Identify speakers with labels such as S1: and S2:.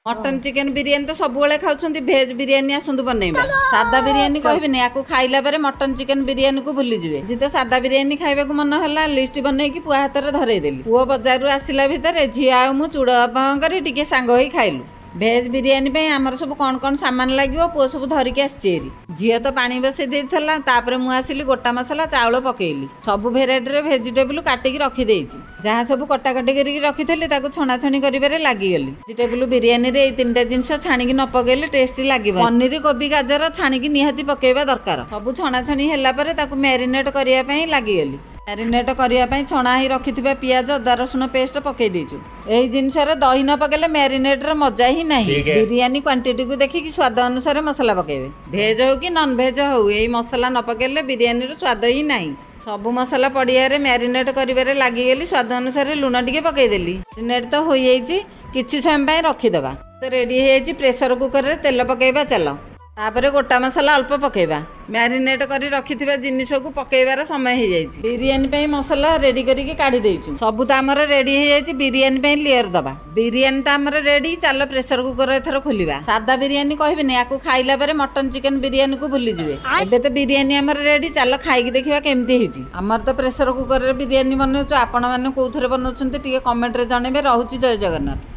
S1: Mutton chicken biryani तो सब खाऊं भेज बिरियानी आसतु बनइबा सादा बिरियानी कहबिनी या खाइला बारे मटन चिकेन बिरियानी को भूली जिवे जी तो सादा बिरियानी खाइबा मन है लिस्ट बनईकी पुआ हाथ में धरईदेली पुओ बजार आसला भितर झी आ मु चूड़ कर टिके सांग होई खाइलु भेज बिरियानी पे आमर सब कौन कौन सामान लगे पुओ सब धरिकी आसरी झील तो पानी बसई देला तापर मु आसिली गोटा मसला चाउल पकेली सब भेराइटी भेजिटेबल काटिकी रखीदे जहाँ सब कटाकटी करके रखी छणाछणी कर लगिगली भेजिटेबल बिरियानी रे 3टा जिनस छाणिकी न पकेले टेस्टी लगे पनीर कोबी गाजर छाणिकी निहाती पकेबा दरकार सब छणाछणी है मैरिनेट करने लगिगली मैरिनेट करने छणा ही रखि पियाज अदा रसुण पेस्ट पकई देचु यही जिनस दही न पकेले मैरिनेट मजा ही नहीं बिरियानी क्वांटिटी को देखिकी स्वाद अनुसार मसला पकेबे भेज हो कि नॉन भेज हो यही मसला न पकेले बिरियानी स्वाद ही नहीं सब मसला पड़िया मैरिनेट कर लगिगली स्वाद अनुसार लुण टिके पकईदेली मैरिनेट तो हो किछि समय रखीदे तो रेडी हो प्रेसर कुकर रे तेल पकेबा चल तापर गोटा मसला अल्प पकेबा मैरिनेट करी रखिथिबा जिनिस को पकेबार समय हो जाइछि बिरियानी पे मसला रेडी करिके काढी देइछु सब तो हमर रेडी हो जाइछि बिरियानी पे लेयर दबा बिरियानी तो हमर रेडी चल प्रेशर कुकर एथर खोलिबा सादा बिरियानी कहबिनी याकू खाइला बारे मटन चिकेन बिरियानी को भूली जिवे एबे तो बिरियानी हमर रेडी चल खाइकी देखिबा केमती हिछि हमर तो प्रेशर कुकर रे बिरियानी बनौछु आपण माने कोथरे बनौछन्ते टिके कमेंट रे जणेबे रहउछि जय जगन्नाथ।